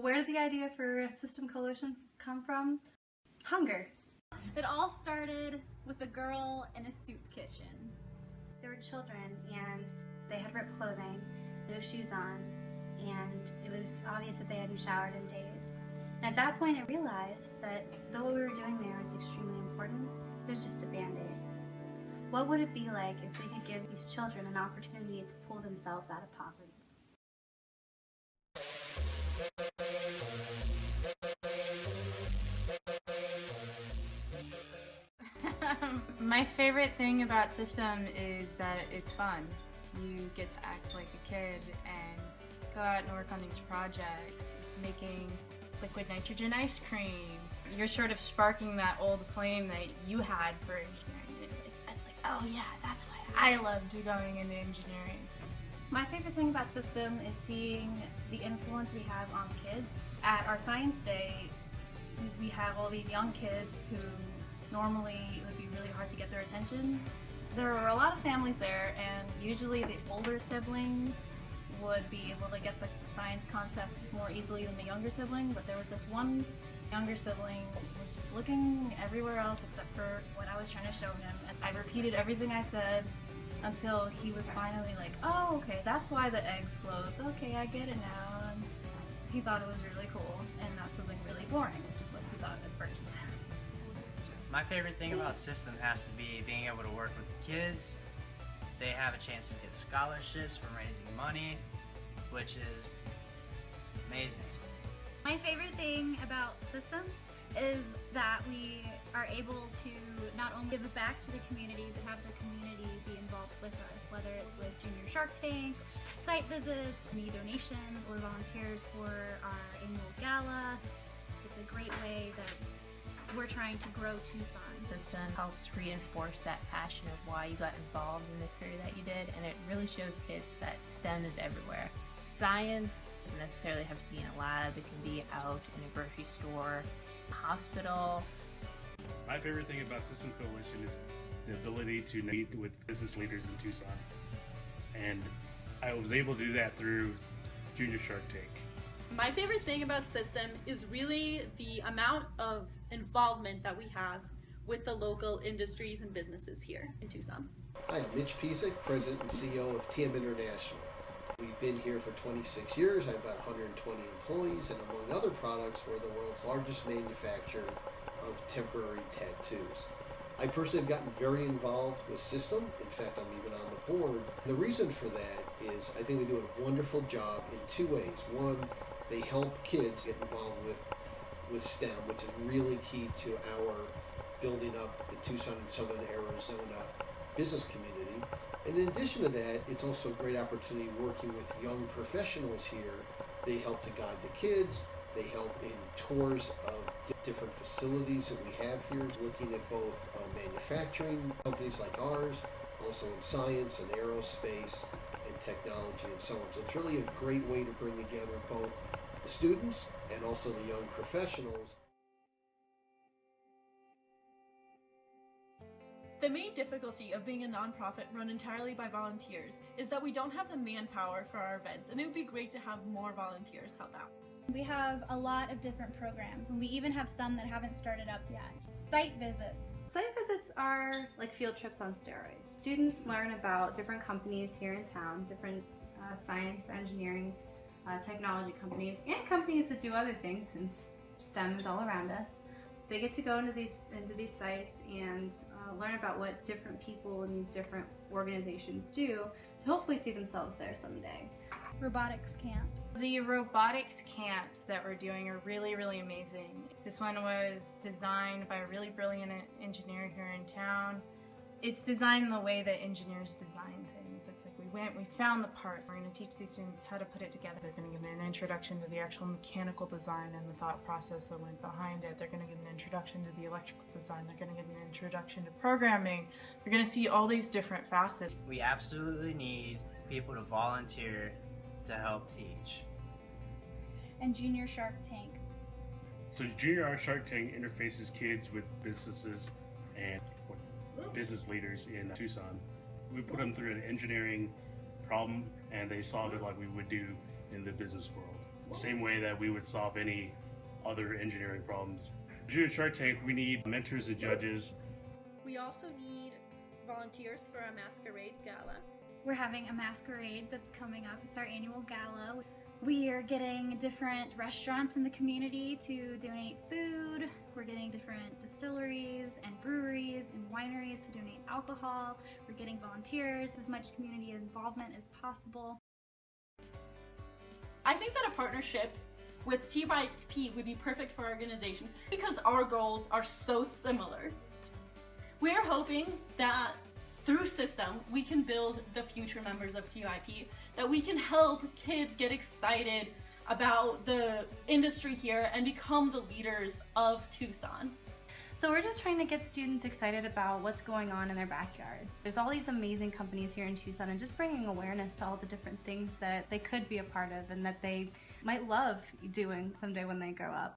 Where did the idea for System Coalition come from? Hunger. It all started with a girl in a soup kitchen. There were children and they had ripped clothing, no shoes on, and it was obvious that they hadn't showered in days. And at that point I realized that though what we were doing there was extremely important, it was just a band-aid. What would it be like if we could give these children an opportunity to pull themselves out of poverty? My favorite thing about System is that it's fun. You get to act like a kid and go out and work on these projects, making liquid nitrogen ice cream. You're sort of sparking that old flame that you had for engineering. It's like, oh yeah, that's why I loved going into engineering. My favorite thing about System is seeing the influence we have on kids. At our science day, we have all these young kids who normally it would be really hard to get their attention. There were a lot of families there, and usually the older sibling would be able to get the science concept more easily than the younger sibling, but there was this one younger sibling who was looking everywhere else except for what I was trying to show him, and I repeated everything I said until he was finally like, oh, okay, that's why the egg floats. Okay, I get it now. And he thought it was really cool and not something really boring, which is what he thought at first. My favorite thing about System has to be being able to work with the kids. They have a chance to get scholarships from raising money, which is amazing. My favorite thing about System is that we are able to not only give back to the community, but have the community be involved with us, whether it's with Junior Shark Tank, site visits, any donations, or volunteers for our annual gala. It's a great way that we're trying to grow Tucson. System helps reinforce that passion of why you got involved in the career that you did, and it really shows kids that STEM is everywhere. Science doesn't necessarily have to be in a lab, it can be out in a grocery store, a hospital. My favorite thing about System Coalition is the ability to meet with business leaders in Tucson. And I was able to do that through Junior Shark Tank. My favorite thing about System is really the amount of involvement that we have with the local industries and businesses here in Tucson. Hi, I'm Mitch Pisak, President and CEO of TM International. We've been here for 26 years, I have about 120 employees, and among other products, we're the world's largest manufacturer of temporary tattoos. I personally have gotten very involved with System. In fact, I'm even on the board. The reason for that is I think they do a wonderful job in two ways. One, they help kids get involved with STEM, which is really key to our building up the Tucson and Southern Arizona business community. And in addition to that, it's also a great opportunity working with young professionals here. They help to guide the kids. They help in tours of different facilities that we have here, looking at both manufacturing companies like ours, also in science and aerospace and technology and so on. So it's really a great way to bring together both the students and also the young professionals. The main difficulty of being a nonprofit run entirely by volunteers is that we don't have the manpower for our events, and it would be great to have more volunteers help out. We have a lot of different programs, and we even have some that haven't started up yet. Site visits. Site visits are like field trips on steroids. Students learn about different companies here in town, different science, engineering, technology companies, and companies that do other things since STEM is all around us. They get to go into these sites and learn about what different people in these different organizations do to hopefully see themselves there someday. Robotics camps. The robotics camps that we're doing are really, really amazing. This one was designed by a really brilliant engineer here in town. It's designed the way that engineers design things. It's like we found the parts. We're going to teach these students how to put it together. They're going to get an introduction to the actual mechanical design and the thought process that went behind it. They're going to get an introduction to the electrical design. They're going to get an introduction to programming. They're going to see all these different facets. We absolutely need people to volunteer to help teach. And Junior Shark Tank. So Junior Shark Tank interfaces kids with businesses and business leaders in Tucson. We put them through an engineering problem and they solve it like we would do in the business world. the same way that we would solve any other engineering problems. Junior Shark Tank, we need mentors and judges. We also need volunteers for our masquerade gala. We're having a masquerade that's coming up. It's our annual gala. We are getting different restaurants in the community to donate food. We're getting different distilleries and breweries and wineries to donate alcohol. We're getting volunteers, as much community involvement as possible. I think that a partnership with TYP would be perfect for our organization because our goals are so similar. We're hoping that through S.Y.STEM, we can build the future members of TYP, that we can help kids get excited about the industry here and become the leaders of Tucson. So we're just trying to get students excited about what's going on in their backyards. There's all these amazing companies here in Tucson, and just bringing awareness to all the different things that they could be a part of and that they might love doing someday when they grow up.